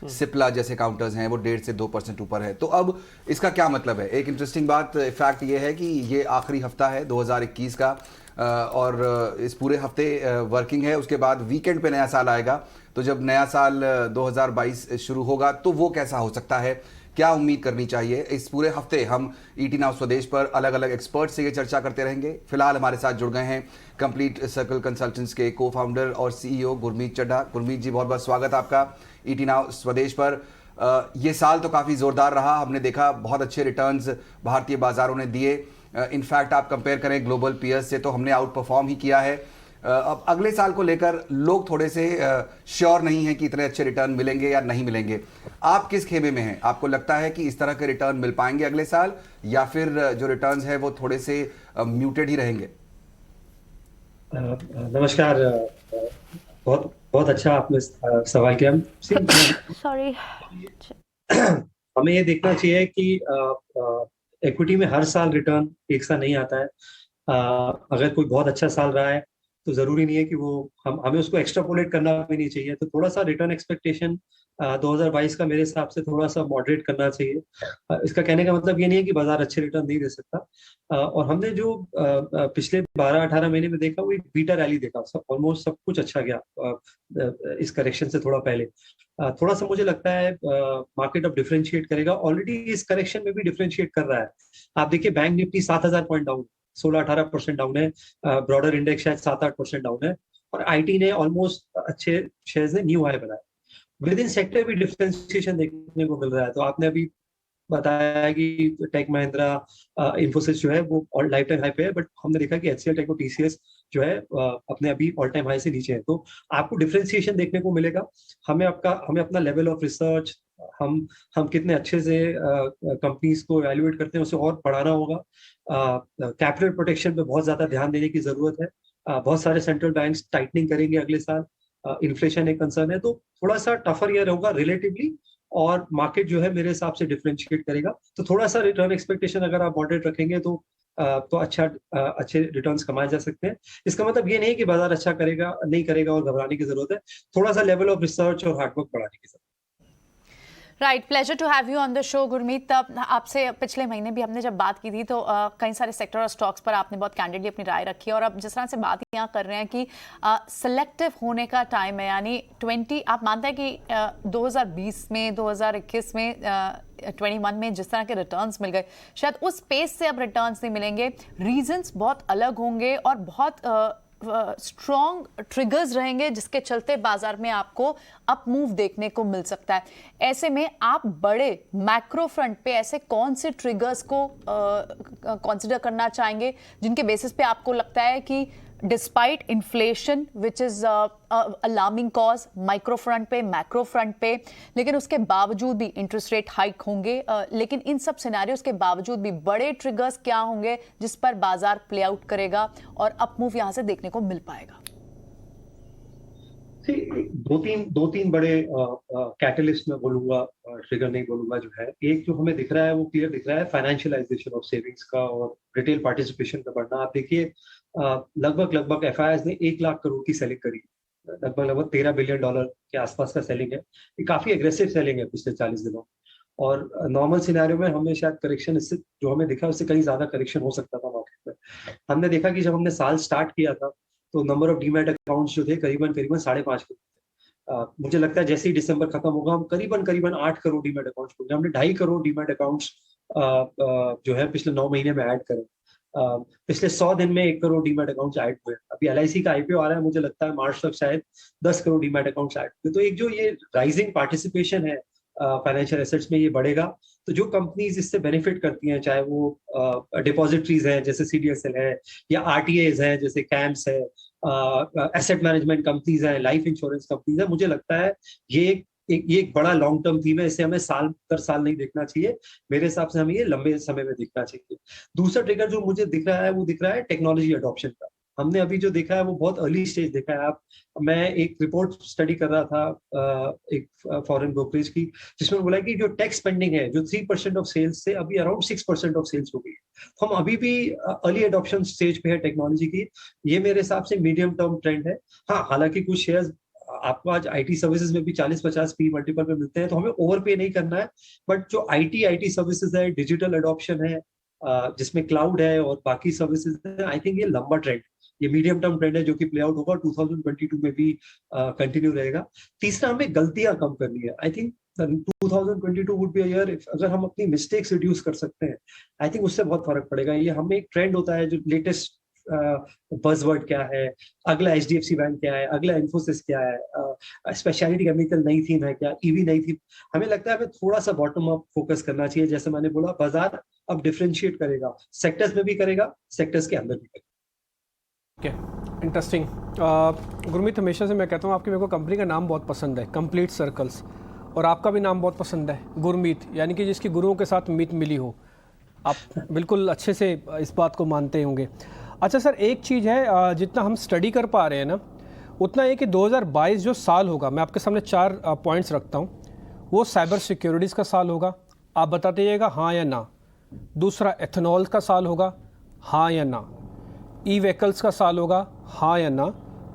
सिप्ला जैसे काउंटर्स हैं वो 1.5 से 2% ऊपर है। तो अब इसका क्या मतलब है? एक इंटरेस्टिंग बात फैक्ट ये है कि ये आखिरी हफ्ता है 2021 का, और इस पूरे हफ्ते वर्किंग है, उसके बाद वीकेंड पे नया साल आएगा। तो जब नया साल 2022 शुरू होगा तो वो कैसा हो सकता है, क्या उम्मीद करनी चाहिए, इस पूरे हफ्ते हम ईटी नाउ स्वदेश पर अलग अलग एक्सपर्ट से ये चर्चा करते रहेंगे। फिलहाल हमारे साथ जुड़ गए हैं कंप्लीट सर्कल कंसल्टेंट्स के को फाउंडर और सीईओ गुरमीत चड्ढा। गुरमीत जी, बहुत बहुत स्वागत आपका ईटी नाउ स्वदेश पर। ये साल तो काफ़ी ज़ोरदार रहा, हमने देखा बहुत अच्छे रिटर्न्स भारतीय बाज़ारों ने दिए। इनफैक्ट आप कंपेयर करें ग्लोबल पीयर्स से तो हमने आउट परफॉर्म ही किया है। अब अगले साल को लेकर लोग थोड़े से श्योर नहीं हैं कि इतने अच्छे रिटर्न मिलेंगे या नहीं मिलेंगे। आप किस खेमे में हैं? आपको लगता है कि इस तरह के रिटर्न मिल पाएंगे अगले साल, या फिर जो रिटर्न्स हैं वो थोड़े से म्यूटेड ही रहेंगे? नमस्कार। बहुत बहुत अच्छा आपने सवाल किया। सॉरी। हमें ये देखना चाहिए कि इक्विटी में हर साल रिटर्न एक सा नहीं आता है। अगर कोई बहुत अच्छा साल रहा है तो जरूरी नहीं है कि वो हमें उसको एक्स्ट्रापोलेट करना भी नहीं चाहिए। तो थोड़ा सा रिटर्न एक्सपेक्टेशन 2022 का मेरे हिसाब से थोड़ा सा मॉडरेट करना चाहिए। इसका कहने का मतलब ये नहीं है कि बाजार अच्छे रिटर्न नहीं दे सकता। और हमने जो पिछले 12-18 महीने में देखा वो एक बीटा रैली देखा, सब ऑलमोस्ट सब कुछ अच्छा गया इस करेक्शन से थोड़ा पहले। थोड़ा सा मुझे लगता है मार्केट अब डिफरेंशिएट करेगा, ऑलरेडी इस करेक्शन में भी डिफरेंशिएट कर रहा है। आप देखिए bank Nifty 7,000 point down, 16-18% down है। ब्रॉडर इंडेक्स शायद 7-8% डाउन है। और आईटी ने ऑलमोस्ट अच्छे शेयर्स ने न्यू हाई बनाया। विद इन सेक्टर भी डिफरेंशिएशन देखने को मिल रहा है। तो आपने अभी बताया कि टेक महिंद्रा इंफोसिस जो है वो ऑल लाइफ टाइम हाई पे है, बट हमने देखा कि एचसीएल टेक और टीसीएस जो है अपने अभी ऑल टाइम हाई से नीचे है। तो आपको डिफरेंशिएशन देखने को मिलेगा। हमें अपना लेवल ऑफ रिसर्च, हम कितने अच्छे से कंपनीज को एवेल्युएट करते हैं उसे और बढ़ाना होगा। कैपिटल प्रोटेक्शन पे बहुत ज्यादा ध्यान देने की जरूरत है। बहुत सारे सेंट्रल बैंक्स टाइटनिंग करेंगे अगले साल। इन्फ्लेशन एक कंसर्न है, तो थोड़ा सा टफर ईयर होगा रिलेटिवली। और मार्केट जो है मेरे हिसाब से डिफरेंशिएट करेगा। तो थोड़ा सा रिटर्न एक्सपेक्टेशन अगर आप मॉडरेट रखेंगे तो अच्छे रिटर्न्स कमाए जा सकते हैं। इसका मतलब ये नहीं कि बाजार अच्छा करेगा नहीं करेगा और घबराने की जरूरत है। थोड़ा सा लेवल ऑफ रिसर्च और हार्डवर्क बढ़ाने की जरूरत है। Right, pleasure to have you on the show Gurmeet. आपसे पिछले महीने भी हमने जब बात की थी तो कई सारे सेक्टर और स्टॉक्स पर आपने बहुत कैंडिडली अपनी राय रखी है, और अब जिस तरह से बात यहाँ कर रहे हैं कि सिलेक्टिव होने का टाइम है, यानी 20 आप मानते हैं कि 2020 में 2021 में 21 में जिस तरह के रिटर्न्स मिल गए, शायद उस पेस से अब रिटर्न्स नहीं मिलेंगे। रीजंस बहुत अलग होंगे और बहुत स्ट्रॉन्ग ट्रिगर्स रहेंगे जिसके चलते बाजार में आपको अप मूव देखने को मिल सकता है। ऐसे में आप बड़े मैक्रो फ्रंट पे ऐसे कौन से ट्रिगर्स को कंसिडर करना चाहेंगे जिनके बेसिस पे आपको लगता है कि despite inflation which is alarming cause micro front पे मैक्रो फ्रंट पे, लेकिन उसके बावजूद भी इंटरेस्ट रेट हाइक होंगे, लेकिन इन सब सिनेरियोज के बावजूद भी बड़े ट्रिगर्स क्या होंगे जिस पर बाजार प्ले आउट करेगा और अप मूव यहां से देखने को मिल पाएगा? दो तीन बड़े कैटलिस्ट मैं बोलूंगा, ट्रिगर नहीं बोलूंगा। जो है एक जो हमें दिख रहा है वो क्लियर दिख रहा है, फाइनेंशियलाइजेशन ऑफ सेविंग्स का और रिटेल पार्टिसिपेशन का बढ़ना। आप देखिए लगभग एफआईआईज ने 1 लाख करोड़ की सेलिंग करी, लगभग $13 बिलियन के आसपास का सेलिंग है। ये काफी एग्रेसिव सेलिंग है पिछले 40 दिनों। और नॉर्मल सिनेरियो में हमें शायद करेक्शन इससे जो हमें दिखा उससे कहीं ज्यादा करेक्शन हो सकता था मार्केट में। हमने देखा कि जब हमने साल स्टार्ट किया था तो नंबर ऑफ डीमैट अकाउंट्स जो थे करीबन 5.5 करोड़ थे। मुझे लगता है जैसे ही दिसंबर खत्म होगा हम करीबन 8 करोड़ डीमैट अकाउंट्स होंगे। हमने 2.5 करोड़ डीमैट अकाउंट्स जो है पिछले 9 महीने में ऐड करें। पिछले 100 दिन में 1 करोड़ डीमैट अकाउंट्स ऐड हुए। अभी एलआईसी का आईपीओ आ रहा है, मुझे लगता है मार्च तक शायद 10 करोड़ डीमैट अकाउंट्स ऐड हुए। तो एक जो ये राइजिंग पार्टिसिपेशन है फाइनेंशियल एसेट्स में ये बढ़ेगा। तो जो कंपनीज इससे बेनिफिट करती हैं, चाहे वो डिपॉजिटरीज हैं जैसे सीडीएसएल है, या आरटीएज है जैसे कैम्स है, एसेट मैनेजमेंट कंपनीज है, लाइफ इंश्योरेंस कंपनीज है, मुझे लगता है ये एक बड़ा लॉन्ग टर्म थीम है। इसे हमें साल दर साल नहीं देखना चाहिए, मेरे हिसाब से हमें ये लंबे समय में देखना चाहिए। दूसरा ट्रिगर जो मुझे दिख रहा है वो दिख रहा है टेक्नोलॉजी अडॉप्शन का। हमने अभी जो देखा है वो बहुत अर्ली स्टेज देखा है। मैं एक रिपोर्ट स्टडी कर रहा था एक फॉरेन ब्रोकरेज की, जिसमें बोला कि जो टेक स्पेंडिंग है जो 3% ऑफ सेल्स से अभी अराउंड 6% ऑफ सेल्स हो गई है। हम अभी भी अर्ली अडॉप्शन स्टेज पे है टेक्नोलॉजी की। ये मेरे हिसाब से मीडियम टर्म ट्रेंड है। हाँ, हालांकि कुछ शेयर्स आपको आज आईटी सर्विसेज में भी 40-50 पी मल्टीपल पे मिलते हैं, तो हमें ओवर पे नहीं करना है। बट जो आईटी सर्विसेज है, डिजिटल एडॉप्शन है, जिसमें क्लाउड है और बाकी सर्विसेज है, आई थिंक ये लंबा ट्रेंड, ये मीडियम टर्म ट्रेंड है जो कि प्ले आउट होगा 2022 में भी कंटिन्यू रहेगा। तीसरा, हमें गलतियां कम करनी है। I think 2022 would be a year, अगर हम अपनी मिस्टेक्स रिड्यूस कर सकते हैं, आई थिंक उससे बहुत फर्क पड़ेगा। ये हमें एक ट्रेंड होता है, जो लेटेस्ट बज़वर्ड क्या है, अगला एचडीएफसी बैंक क्या है, अगला इन्फोसिस क्या है, स्पेशलिटी केमिकल नई थीम है क्या, ईवी नई थीम। हमें लगता है हमें थोड़ा सा बॉटम अप फोकस करना चाहिए। जैसे मैंने बोला, बाजार अब डिफरेंशिएट करेगा, सेक्टर्स में भी करेगा, सेक्टर्स के अंदर भी करेगा। इंटरेस्टिंग। गुरमीत, हमेशा से मैं कहता हूँ आपकी मेरे को कंपनी का नाम बहुत पसंद है, कंप्लीट सर्कल्स, और आपका भी नाम बहुत पसंद है, गुरमीत, यानी कि जिसकी गुरुओं के साथ मीत मिली हो। आप बिल्कुल अच्छे से इस बात को मानते होंगे। अच्छा सर, एक चीज़ है, जितना हम स्टडी कर पा रहे हैं ना, उतना ये कि 2022 जो साल होगा, मैं आपके सामने 4 पॉइंट्स रखता हूँ, वो साइबर सिक्योरिटीज़ का साल होगा। आप बताते जाइएगा हाँ या ना। दूसरा, एथेनॉल का साल होगा, हाँ या ना। ई व्हीकल्स का साल होगा, हाँ या ना।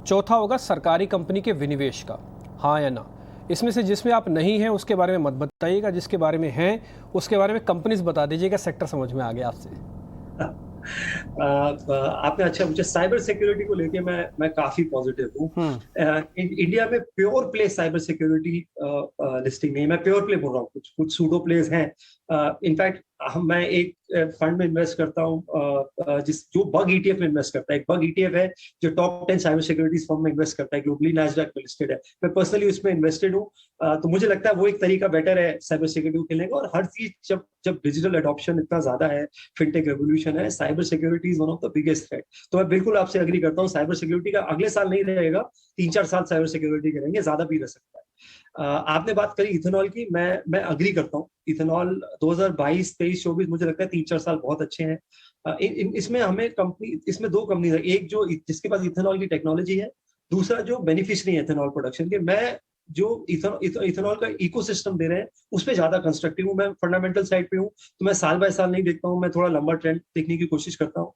चौथा होगा सरकारी कंपनी के विनिवेश का, हाँ या ना। इसमें से जिसमें आप नहीं हैं उसके बारे में मत बताइएगा, जिसके बारे में हैं उसके बारे में कंपनीज बता दीजिएगा। सेक्टर समझ में आ गया आपसे। आपने अच्छा पूछा। साइबर सिक्योरिटी को लेके मैं काफी पॉजिटिव हूँ। इंडिया में pure play cyber security listing नहीं, मैं प्योर प्ले बोल रहा हूँ, कुछ सूडो प्लेस हैं। इनफैक्ट मैं एक फंड में इन्वेस्ट करता हूँ जो बग ईटीएफ में इन्वेस्ट करता है। एक बग ईटीएफ है जो टॉप 10 साइबर सिक्योरिटीज फर्म में इन्वेस्ट करता है, ग्लोबली नैस्डैक में लिस्टेड है। मैं पर्सनली उसमें इन्वेस्टेड हूँ। तो मुझे लगता है वो एक तरीका बेटर है साइबर सिक्योरिटी को खेलने का। और हर चीज जब डिजिटल एडॉप्शन इतना ज्यादा है, फिनटेक रेवोल्यूशन है, cyber security is one of the biggest threat. तो मैं बिल्कुल आपसे एग्री करता हूँ, साइबर सिक्योरिटी का अगले साल नहीं रहेगा, 3-4 साल साइबर सिक्योरिटी के रहेंगे, ज्यादा भी रह सकता है। आपने बात करी इथेनॉल की, मैं अग्री करता हूँ। इथेनॉल 2022, 23, 24 मुझे लगता है 3-4 साल बहुत अच्छे हैं। इसमें हमें इसमें 2 कंपनी है, एक जो जिसके पास इथेनॉल की टेक्नोलॉजी है, दूसरा जो बेनिफिशियरी है इथेनॉल प्रोडक्शन के। मैं जो इथेनॉल का इकोसिस्टम दे रहे हैं उस पर ज्यादा कंस्ट्रक्टिव हूँ। मैं फंडामेंटल साइड पे हूँ, तो मैं साल बाय साल नहीं देखता हूँ, मैं थोड़ा लंबा ट्रेंड देखने की कोशिश करता हूँ।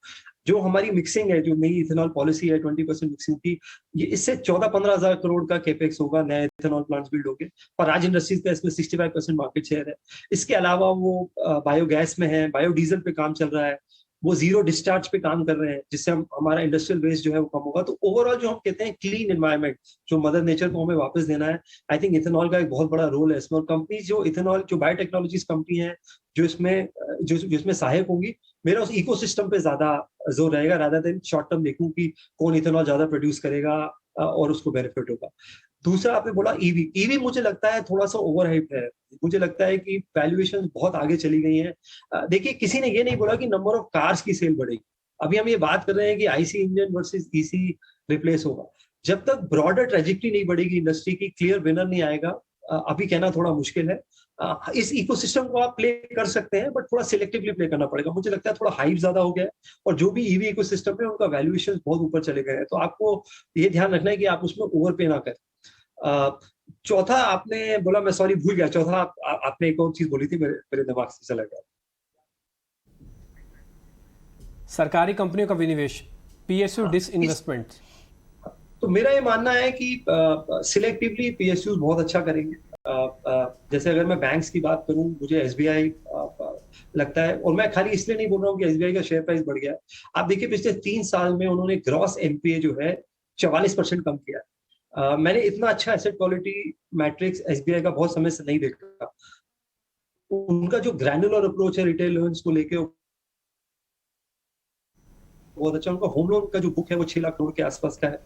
जो हमारी मिक्सिंग है, जो नई इथेनॉल पॉलिसी है 20% मिक्सिंग की, ये इससे 14-15 हजार करोड़ का कैपेक्स होगा, नए इथेनॉल प्लांट्स बिल्ड होंगे। और राज इंडस्ट्रीज का इसमें 65% मार्केट शेयर है। इसके अलावा वो बायोगैस में है, बायोडीजल पे काम चल रहा है, वो जीरो डिस्चार्ज पे काम कर रहे हैं, जिससे हमारा इंडस्ट्रियल वेस्ट जो है वो कम होगा। तो ओवरऑल जो हम कहते हैं क्लीन एनवायरनमेंट, जो मदर नेचर को हमें वापस देना है, आई थिंक इथेनॉल का एक बहुत बड़ा रोल है इसमें। और कंपनी जो इथेनॉल, जो बायोटेक्नोलॉजीज कंपनी है, जो इसमें सहायक होंगी, मेरा उस इकोसिस्टम पे ज्यादा जोर रहेगा, रादर देन शॉर्ट टर्म देखूं कि कौन इथेनॉल ज्यादा प्रोड्यूस करेगा और उसको बेनिफिट होगा। दूसरा, आपने बोला ईवी मुझे लगता है थोड़ा सा ओवरहाइप्ड है। मुझे लगता है कि वैल्यूएशन बहुत आगे चली गई है। देखिए, किसी ने ये नहीं बोला कि नंबर ऑफ कार्स की सेल बढ़ेगी। अभी हम ये बात कर रहे हैं कि IC engine versus EC replace होगा। जब तक ब्रॉडर ट्रेजेक्टरी नहीं बढ़ेगी इंडस्ट्री की, क्लियर विनर नहीं आएगा, अभी कहना थोड़ा मुश्किल है। इस इकोसिस्टम को आप प्ले कर सकते हैं, बट थोड़ा सिलेक्टिवली प्ले करना पड़ेगा। मुझे लगता है थोड़ा हाइप ज्यादा हो गया है, और जो भी ईवी इकोसिस्टम है उनका वैल्यूएशन बहुत ऊपर चले गए हैं। तो आपको ये ध्यान रखना है कि आप उसमें ओवर पे ना करें। चौथा आपने बोला, मैं सॉरी भूल गया, चौथा आपने एक और चीज बोली थी, मेरे दिमाग से चला गया। सरकारी कंपनियों का विनिवेश, पीएसयू डिसइन्वेस्टमेंट। तो मेरा ये मानना है कि सिलेक्टिवली पीएसयू बहुत अच्छा करेंगे। जैसे अगर मैं बैंक्स की बात करूं, मुझे एसबीआई लगता है, और मैं खाली इसलिए नहीं बोल रहा हूं कि एसबीआई का शेयर प्राइस बढ़ गया है। आप देखिए, पिछले 3 साल में उन्होंने ग्रॉस एनपीए जो है 44% कम किया है। मैंने इतना अच्छा एसेट क्वालिटी मैट्रिक्स एसबीआई का बहुत समय से नहीं देखा। उनका जो ग्रैन्युलर अप्रोच है रिटेल लोन्स को लेके बहुत अच्छा। उनका होम लोन का जो बुक है वो 6 लाख करोड़ के आसपास का है।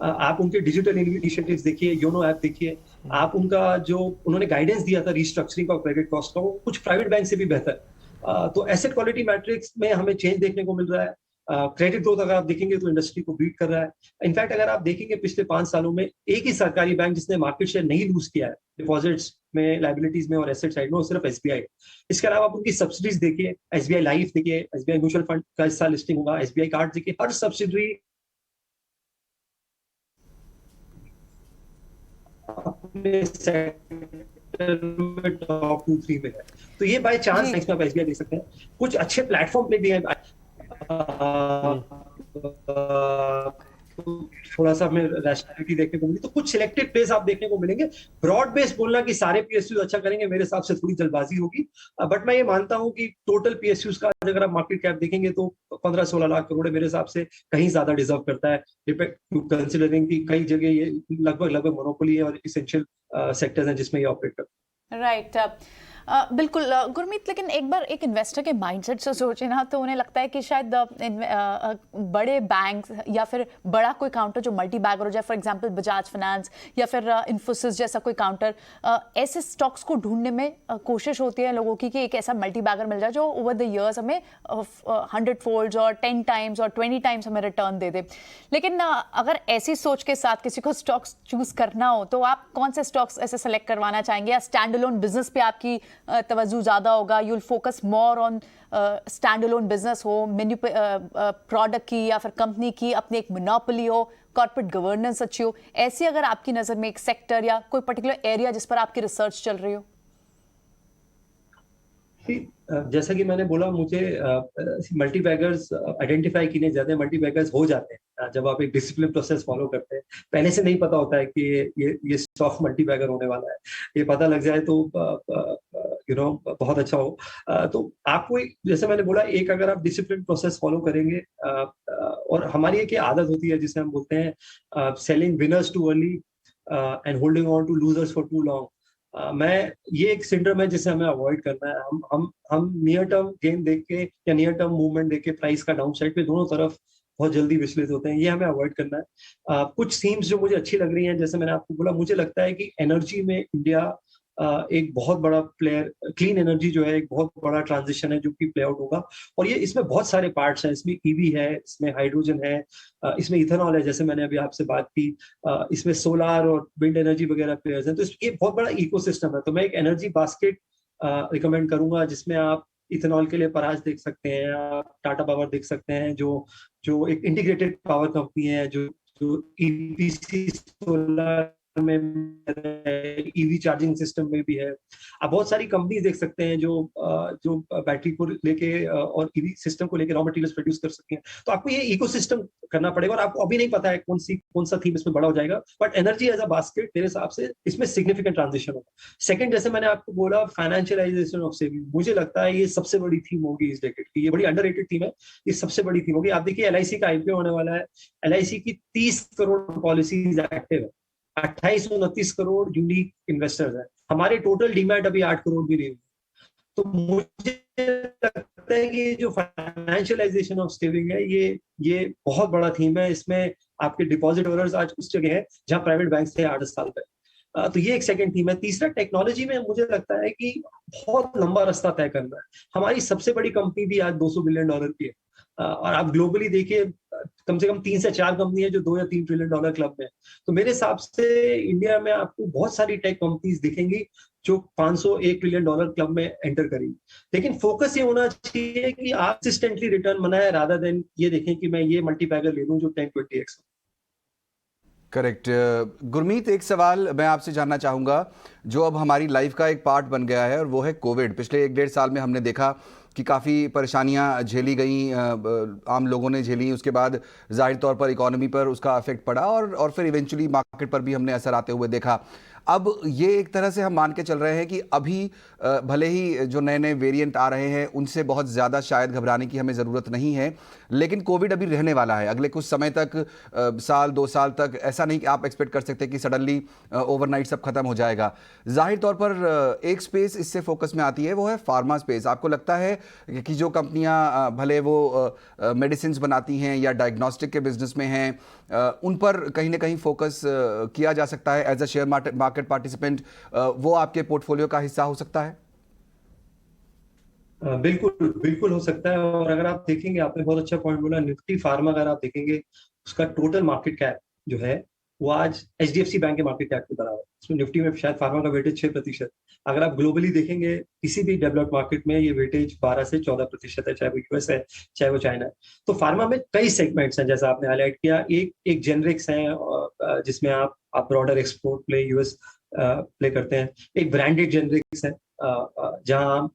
आप उनके डिजिटल इनिशिएटिव्स देखिए, योनो ऐप देखिए, आप उनका जो उन्होंने गाइडेंस दिया था रिस्ट्रक्चरिंग का क्रेडिट कॉस्ट का, वो कुछ प्राइवेट बैंक से भी बेहतर। तो एसेट क्वालिटी मैट्रिक्स में हमें चेंज देखने को मिल रहा है। क्रेडिट ग्रोथ अगर आप देखेंगे तो इंडस्ट्री को बीट कर रहा है। इनफैक्ट अगर आप देखेंगे पिछले 5 सालों में एक ही सरकारी बैंक जिसने मार्केट शेयर नहीं लूज किया है डिपॉजिट्स में, लाइबिलिटीज में और एसेट साइड में, वो सिर्फ एसबीआई है। इसके अलावा आप उनकी सब्सिडीज देखिए, एसबीआई लाइफ देखिए, एसबीआई म्यूचुअल फंड का हिस्सा लिस्टिंग होगा, एसबीआई कार्ड देखिए, हर सब्सिडरी अपने सेक्टर में टॉप 2-3 में है। तो ये बाय चांस नेक्स्ट में आप एसबीआई देख सकते हैं। कुछ अच्छे प्लेटफॉर्म पे भी हैं। थोड़ा सा हमें रैशनैलिटी देखने को मिली, तो कुछ सिलेक्टेड प्लेस आप देखने को मिलेंगे। ब्रॉड बेस बोलना कि सारे पीएसयू अच्छा करेंगे, मेरे हिसाब से थोड़ी जल्दबाजी होगी। बट मैं ये मानता हूं कि टोटल पीएसयूज का अगर आप मार्केट कैप देखेंगे तो 15-16 लाख करोड़ मेरे हिसाब से कहीं ज्यादा डिजर्व करता है, कंसिडरिंग कि कई जगह ये लगभग मोनोपोली है और इसेंशियल सेक्टर्स हैं जिसमें ये ऑपरेट करते हैं। राइट बिल्कुल गुरमीत, लेकिन एक बार एक इन्वेस्टर के माइंडसेट से सोचे ना तो उन्हें लगता है कि शायद बड़े बैंक या फिर बड़ा कोई काउंटर जो मल्टी बैगर हो जाए, फॉर एग्जांपल बजाज फाइनेंस या फिर इन्फोसिस जैसा कोई काउंटर, ऐसे स्टॉक्स को ढूंढने में कोशिश होती है लोगों की कि एक ऐसा मल्टी बैगर मिल जाए जो ओवर द ईयर्स हमें 100 फोल्ड्स और 10 टाइम्स और 20 टाइम्स हमें रिटर्न दे दे। लेकिन अगर ऐसी सोच के साथ किसी को स्टॉक्स चूज करना हो तो आप कौन से स्टॉक्स ऐसे सेलेक्ट करवाना चाहेंगे? या स्टैंड अलोन बिजनेस पे आपकी तवज्जो ज़्यादा होगा, you'll focus more on stand alone business हो, मेन्यू प्रोडक्ट की या फिर कंपनी की अपनी एक मोनोपोली हो, कॉर्पोरेट गवर्नेंस अच्छी हो, ऐसी अगर आपकी नज़र में एक सेक्टर या कोई पर्टिकुलर एरिया जिस पर आपकी रिसर्च चल रही हो? जैसा कि मैंने बोला, मुझे मल्टी बैगर्स आइडेंटिफाई करने ज्यादा मल्टी बैगर्स हो जाते हैं जब आप एक डिसिप्लिन प्रोसेस फॉलो करते हैं। पहले से नहीं पता होता है कि ये स्टॉक मल्टी बैगर होने वाला है, ये पता लग जाए तो बहुत अच्छा हो। तो आपको जैसे मैंने बोला, एक अगर आप डिसिप्लिन प्रोसेस फॉलो करेंगे, और हमारी एक आदत होती है जिसे हम बोलते हैं selling winners too early and holding on to losers for too long. मैं ये एक सिंड्रोम है जिसे हमें अवॉइड करना है। हम नियर टर्म गेन देख के या नियर टर्म मूवमेंट देख के प्राइस का डाउन साइड पे दोनों तरफ बहुत जल्दी विचलित होते हैं, ये हमें अवॉइड करना है। कुछ थीम्स जो मुझे अच्छी लग रही हैं, जैसे मैंने आपको बोला, मुझे लगता है कि एनर्जी में इंडिया एक बहुत बड़ा प्लेयर, क्लीन एनर्जी जो है एक बहुत बड़ा ट्रांजिशन है जो कि प्ले आउट होगा। और ये इसमें बहुत सारे पार्ट्स हैं, इसमें ईवी है, इसमें हाइड्रोजन है, इसमें इथेनॉल है जैसे मैंने अभी आपसे बात की, इसमें सोलार और विंड एनर्जी वगैरह प्लेयर्स हैं। तो ये बहुत बड़ा इकोसिस्टम है। तो मैं एक एनर्जी बास्केट रिकमेंड करूंगा जिसमें आप इथेनॉल के लिए पराज देख सकते हैं, आप टाटा पावर देख सकते हैं जो एक इंटीग्रेटेड पावर कंपनी है, जो ईपीसी सोलर में, ईवी चार्जिंग सिस्टम में भी है। आप बहुत सारी कंपनी देख सकते हैं जो बैटरी को लेके और ईवी सिस्टम को लेके रॉ मटेरियल्स प्रोड्यूस कर सकते हैं। तो आपको ये इकोसिस्टम करना पड़ेगा, और आपको अभी नहीं पता है कौन सा थीम इसमें बड़ा हो जाएगा, but energy as a basket मेरे हिसाब से इसमें सिग्निफिकेंट ट्रांजिशन होगा। सेकंड, जैसे मैंने आपको बोला, फाइनेंशियलाइजेशन ऑफ सेविंग, मुझे लगता है ये सबसे बड़ी थीम होगी इस डेकेड की। ये बड़ी अंडररेटेड थीम है, ये सबसे बड़ी थीम होगी। आप देखिए एलआईसी का आईपीओ होने वाला है, एलआईसी की 30 करोड़ पॉलिसीज एक्टिव है, 28-29 करोड़ यूनिक इन्वेस्टर्स हैं। हमारे टोटल डीमैट अभी 8 करोड़ भी नहीं हुए। तो मुझे लगता है कि जो फाइनेंशियलाइजेशन ऑफ सेविंग है, ये बहुत बड़ा थीम है। इसमें आपके डिपॉजिट होल्डर्स आज उस जगह है जहां प्राइवेट बैंक थे 8 साल पहले। तो ये एक सेकंड थीम है। तीसरा, टेक्नोलॉजी में मुझे लगता है कि बहुत लंबा रास्ता तय करना है। हमारी सबसे बड़ी कंपनी भी आज $200 बिलियन की है, और आप ग्लोबली देखिए कम से कम 3 से 4 कंपनी है जो $2 या $3 ट्रिलियन क्लब में है। तो मेरे हिसाब से इंडिया में आपको बहुत सारी टेक कंपनीज दिखेंगी जो $500-1 ट्रिलियन क्लब में एंटर करेंगी। लेकिन फोकस ये होना चाहिए कि आप कंसिस्टेंटली रिटर्न बनाए, रादर देन ये देखें कि मैं ये मल्टीपैगर ले लूं जो 10-20x। करेक्ट। गुरमीत, एक सवाल मैं आपसे जानना चाहूँगा जो अब हमारी लाइफ का एक पार्ट बन गया है, और वो है कोविड। पिछले 1-1.5 साल में हमने देखा कि काफ़ी परेशानियां झेली गई, आम लोगों ने झेली। उसके बाद जाहिर तौर पर इकोनॉमी पर उसका इफेक्ट पड़ा, और फिर इवेंचुअली मार्केट पर भी हमने असर आते हुए देखा। अब ये एक तरह से हम मान के चल रहे हैं कि अभी भले ही जो नए नए वेरिएंट आ रहे हैं उनसे बहुत ज़्यादा शायद घबराने की हमें ज़रूरत नहीं है, लेकिन कोविड अभी रहने वाला है अगले कुछ समय तक, 1-2 साल तक। ऐसा नहीं कि आप एक्सपेक्ट कर सकते कि सडनली ओवरनाइट सब खत्म हो जाएगा। जाहिर तौर पर एक स्पेस इससे फोकस में आती है, वो है फार्मा स्पेस। आपको लगता है कि जो कंपनियां भले वो मेडिसिन बनाती हैं या डायग्नोस्टिक के बिजनेस में हैं, उन पर कहीं ना कहीं फोकस किया जा सकता है as a share market participant, वो आपके पोर्टफोलियो का हिस्सा हो सकता है? बिल्कुल हो सकता है। और अगर आप देखेंगे, आपने बहुत अच्छा पॉइंट बोला, निफ्टी फार्मा अगर आप देखेंगे उसका टोटल मार्केट कैप जो है वो आज एचडीएफसी बैंक के मार्केट कैप के बराबर है। इसमें निफ्टी में शायद फार्मा का वेटेज 6%। अगर आप ग्लोबली देखेंगे किसी भी डेवलप्ड मार्केट में ये वेटेज 12 से 14% है, चाहे वो यूएस है चाहे वो चाइना है। तो फार्मा में कई सेगमेंट्स हैं जैसा आपने हाईलाइट किया। एक जेनरिक्स है जिसमें आप broader export play US play करते हैं। एक ब्रांडेड जेनरिक्स है जहां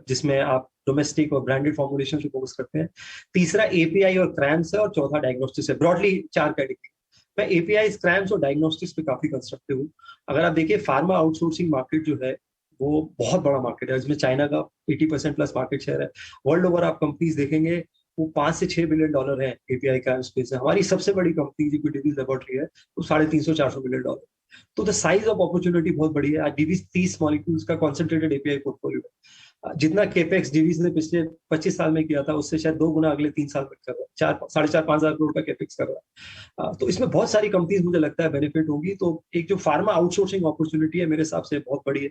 जिसमें आप डोमेस्टिक और ब्रांडेड फॉर्मुलेशन पे फोकस करते हैं। तीसरा एपीआई और क्रैम्स है, और चौथा डायग्नोस्टिक्स है। Broadly 4 category. मैं एपीआई, क्रैम्स और डायग्नोस्टिक्स पे काफी कंस्ट्रक्टिव हूँ। अगर आप देखिए फार्मा आउटसोर्सिंग मार्केट जो है वो बहुत बड़ा मार्केट है, इसमें चाइना का 80% प्लस मार्केट शेयर है। वर्ल्ड ओवर आप कंपनीज देखेंगे वो $5 से $6 बिलियन है एपीआई क्रैम्स स्पेस में। हमारी सबसे बड़ी कंपनी जो डिवीज लेबोरेटरी है वो $350-400 बिलियन। तो द साइज ऑफ अपॉर्चुनिटी बहुत बड़ी है। आज डिवीज 30 मॉलिक्यूल्स का कॉन्सेंट्रेटेड एपीआई पोर्टफोलियो है। जितना केपेक्स डिवीज ने पिछले 25 साल में किया था उससे शायद 2 गुना अगले 3 साल में कर रहा है। 4-5.5 हजार करोड़ का केपेक्स कर रहा है। तो इसमें बहुत सारी कंपनीज मुझे लगता है बेनिफिट होंगी। तो एक जो फार्मा आउटसोर्सिंग अपॉर्चुनिटी है मेरे हिसाब से बहुत बड़ी है।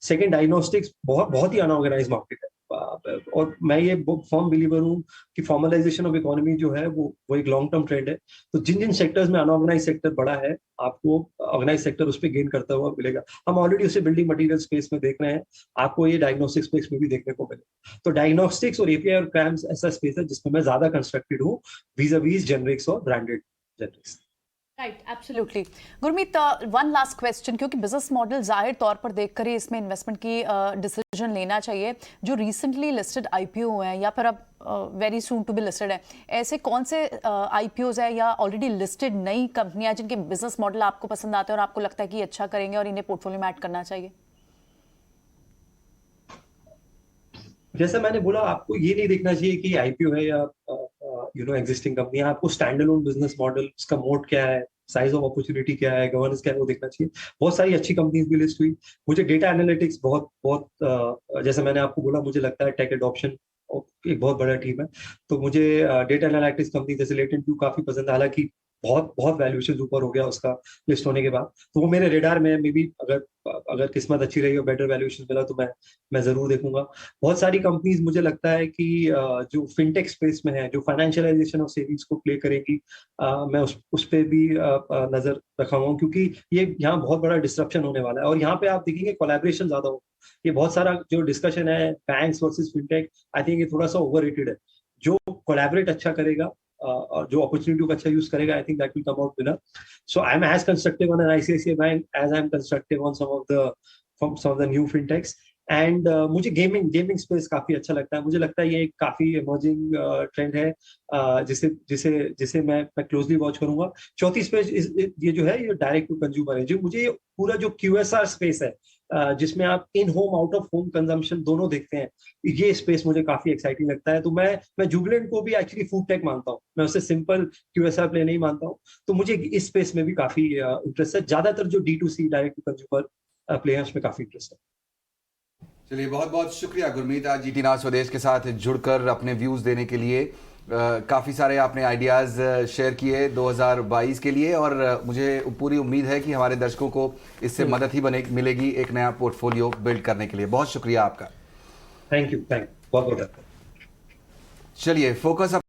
सेकंड, डायग्नोस्टिक्स बहुत ही अनऑर्गेनाइज मार्केट है, और मैं ये फर्म बिलीवर हूँ कि फॉर्मलाइजेशन ऑफ इकोनॉमी जो है वो एक लॉन्ग टर्म ट्रेंड है। तो जिन जिन सेक्टर्स में अनऑर्गेनाइज सेक्टर बड़ा है, आपको ऑर्गेनाइज सेक्टर उस पर गेन करता हुआ मिलेगा। हम ऑलरेडी उसे बिल्डिंग मटेरियल स्पेस में देख रहे हैं, आपको ये डायग्नोस्टिक स्पेस में भी देखने को मिलेगा। तो डायग्नोस्टिक्स और एपीआई और क्रैम्स ऐसा स्पेस है जिसमें मैं ज्यादा कंस्ट्रक्टेड हूँ वीज़-अ-वीज़ जेनरिक्स और branded generics. Right, absolutely. Gurmeet, one last question, क्योंकि बिजनेस मॉडल जाहिर तौर पर देखकर ही इसमें इन्वेस्टमेंट की डिसीजन लेना चाहिए। जो रिसेंटली लिस्टेड आईपीओ हुए हैं या फिर अब very soon to be listed है, ऐसे कौन से आईपीओज है या ऑलरेडी लिस्टेड नई कंपनियां जिनके बिजनेस मॉडल आपको पसंद आते हैं और आपको लगता है कि अच्छा करेंगे और इन्हें पोर्टफोलियो में ऐड करना चाहिए? जैसा मैंने बोला, आपको ये नहीं देखना चाहिए कि आईपीओ है या एग्जिस्टिंग कंपनी। आपको स्टैंड अलोन बिजनेस मॉडल, उसका मोड क्या है, साइज ऑफ अपॉर्चुनिटी क्या है, गवर्नेंस क्या है, वो देखना चाहिए। बहुत सारी अच्छी कंपनीज भी लिस्ट हुई। मुझे डेटा एनालिटिक्स बहुत जैसे मैंने आपको बोला, मुझे लगता है टेक एडॉप्शन एक बहुत बड़ा टीम है। तो मुझे डेटा एनालिटिक्स कंपनी जैसे लेटेंट व्यू काफी पसंद है। हालांकि बहुत वैल्यूएशन ऊपर हो गया उसका लिस्ट होने के बाद, तो वो मेरे रेडार में मे बी अगर किस्मत अच्छी रही और बेटर वैल्यूएशन मिला तो मैं जरूर देखूंगा। बहुत सारी कंपनीज मुझे लगता है कि जो फिनटेक स्पेस में है, जो फाइनेंशियलाइजेशन ऑफ सेविंग्स को प्ले करेगी, मैं उस पे भी नजर रखा हूँ, क्योंकि ये यहाँ बहुत बड़ा डिस्ट्रप्शन होने वाला है। और यहाँ पे आप देखेंगे कोलैबोरेशन ज्यादा हो। ये बहुत सारा जो डिस्कशन है banks versus fintech, I think ये थोड़ा सा ओवररेटेड है। जो कोलैबोरेट अच्छा करेगा और जो अपॉर्चुनिटी का अच्छा यूज करेगा, I think that will come out winner. So I am as constructive on ICICI bank as I am constructive on some of the new fintechs. And मुझे गेमिंग स्पेस काफी अच्छा लगता है। मुझे लगता है ये एक काफी इमर्जिंग ट्रेंड है, जिसे मैं क्लोजली वॉच करूंगा। चौथी स्पेस ये जो है, ये डायरेक्ट टू कंज्यूमर है। जो मुझे पूरा जो क्यूएसआर स्पेस है, जिसमें आप in home out of home consumption दोनों देखते हैं, ये स्पेस मुझे काफी एक्साइटिंग लगता है। तो मैं जुबिलेंट को भी एक्चुअली फूड टेक मानता हूँ, मैं उसे सिंपल क्यूएसआर प्ले नहीं मानता हूँ। तो मुझे इस स्पेस में भी काफी इंटरेस्ट है। ज्यादातर जो D2C direct to consumer players में काफी इंटरेस्ट है। चलिए, बहुत बहुत शुक्रिया गुरमीत, आज जीटी नाउ स्वदेश के साथ जुड़कर अपने व्यूज़ देने के लिए। काफ़ी सारे आपने आइडियाज़ शेयर किए 2022 के लिए, और मुझे पूरी उम्मीद है कि हमारे दर्शकों को इससे मदद ही मिलेगी एक नया पोर्टफोलियो बिल्ड करने के लिए। बहुत शुक्रिया आपका। थैंक यू बहुत बहुत। चलिए, फोकस